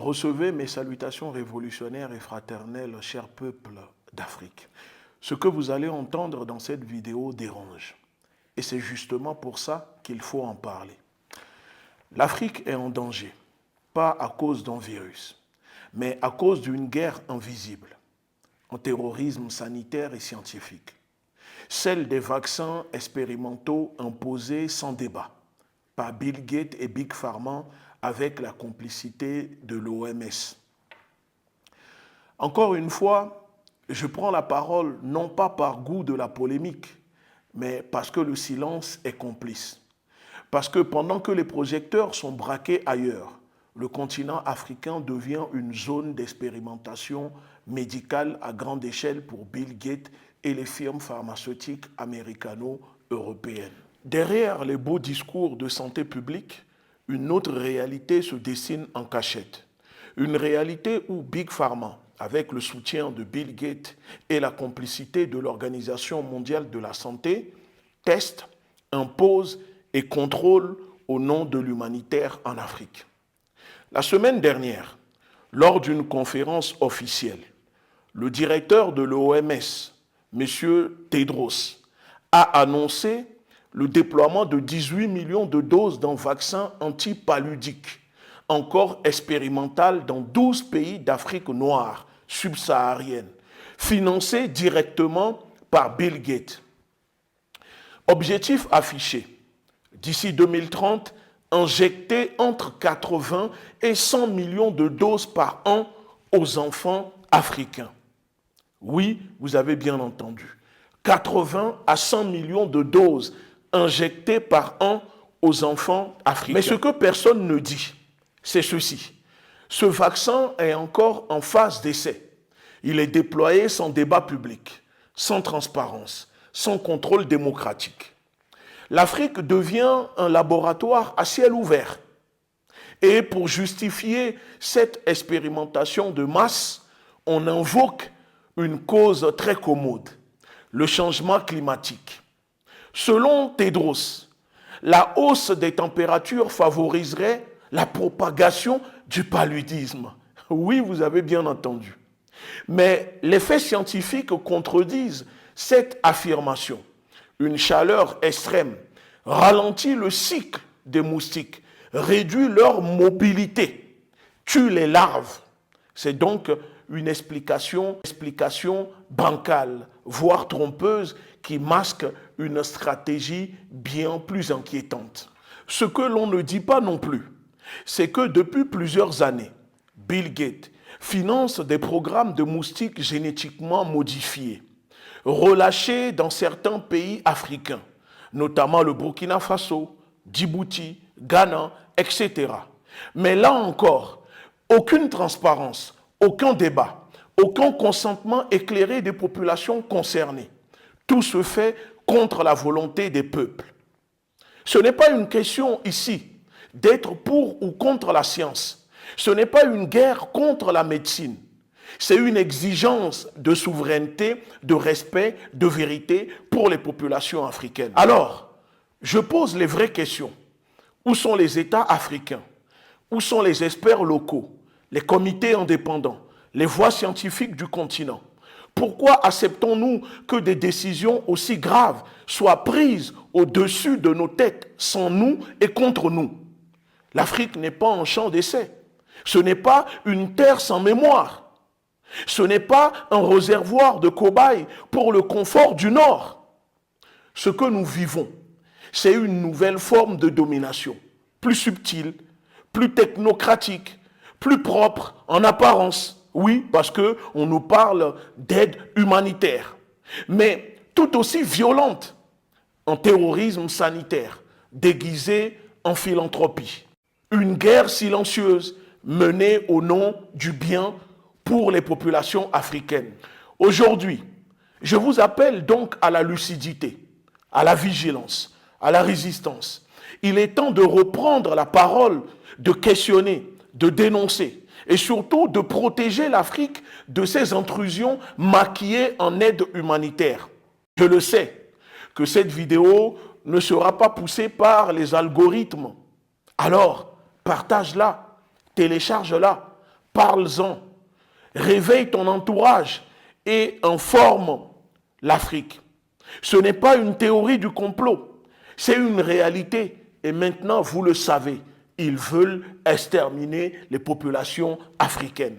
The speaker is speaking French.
Recevez mes salutations révolutionnaires et fraternelles, chers peuples d'Afrique. Ce que vous allez entendre dans cette vidéo dérange. Et c'est justement pour ça qu'il faut en parler. L'Afrique est en danger, pas à cause d'un virus, mais à cause d'une guerre invisible, un terrorisme sanitaire et scientifique. Celle des vaccins expérimentaux imposés sans débat par Bill Gates et Big Pharma avec la complicité de l'OMS. Encore une fois, je prends la parole non pas par goût de la polémique, mais parce que le silence est complice. Parce que pendant que les projecteurs sont braqués ailleurs, le continent africain devient une zone d'expérimentation médicale à grande échelle pour Bill Gates et les firmes pharmaceutiques américano-européennes. Derrière les beaux discours de santé publique, une autre réalité se dessine en cachette. Une réalité où Big Pharma, avec le soutien de Bill Gates et la complicité de l'Organisation mondiale de la santé, teste, impose et contrôle au nom de l'humanitaire en Afrique. La semaine dernière, lors d'une conférence officielle, le directeur de l'OMS, M. Tedros, a annoncé le déploiement de 18 millions de doses d'un vaccin antipaludique, encore expérimental dans 12 pays d'Afrique noire, subsaharienne, financé directement par Bill Gates. Objectif affiché, d'ici 2030, injecter entre 80 et 100 millions de doses par an aux enfants africains. Oui, vous avez bien entendu. 80 à 100 millions de doses injectées par an aux enfants africains. Mais ce que personne ne dit, c'est ceci. Ce vaccin est encore en phase d'essai. Il est déployé sans débat public, sans transparence, sans contrôle démocratique. L'Afrique devient un laboratoire à ciel ouvert. Et pour justifier cette expérimentation de masse, on invoque une cause très commode, le changement climatique. Selon Tedros, la hausse des températures favoriserait la propagation du paludisme. Oui, vous avez bien entendu. Mais les faits scientifiques contredisent cette affirmation. Une chaleur extrême ralentit le cycle des moustiques, réduit leur mobilité, tue les larves. C'est donc une explication bancale, voire trompeuse, qui masque une stratégie bien plus inquiétante. Ce que l'on ne dit pas non plus, c'est que depuis plusieurs années, Bill Gates finance des programmes de moustiques génétiquement modifiés, relâchés dans certains pays africains, notamment le Burkina Faso, Djibouti, Ghana, etc. Mais là encore, aucune transparence, aucun débat, aucun consentement éclairé des populations concernées. Tout se fait contre la volonté des peuples. Ce n'est pas une question ici d'être pour ou contre la science. Ce n'est pas une guerre contre la médecine. C'est une exigence de souveraineté, de respect, de vérité pour les populations africaines. Alors, je pose les vraies questions. Où sont les États africains? Où sont les experts locaux, les comités indépendants, les voix scientifiques du continent? Pourquoi acceptons-nous que des décisions aussi graves soient prises au-dessus de nos têtes, sans nous et contre nous? L'Afrique n'est pas un champ d'essai. Ce n'est pas une terre sans mémoire. Ce n'est pas un réservoir de cobayes pour le confort du Nord. Ce que nous vivons, c'est une nouvelle forme de domination, plus subtile, plus technocratique, plus propre en apparence. Oui, parce qu'on nous parle d'aide humanitaire, mais tout aussi violente en terrorisme sanitaire, déguisé en philanthropie. Une guerre silencieuse menée au nom du bien pour les populations africaines. Aujourd'hui, je vous appelle donc à la lucidité, à la vigilance, à la résistance. Il est temps de reprendre la parole, de questionner, de dénoncer et surtout de protéger l'Afrique de ces intrusions maquillées en aide humanitaire. Je le sais que cette vidéo ne sera pas poussée par les algorithmes. Alors, partage-la, télécharge-la, Parle-en. Réveille ton entourage et informe l'Afrique. Ce n'est pas une théorie du complot, c'est une réalité. Et maintenant, vous le savez, ils veulent exterminer les populations africaines.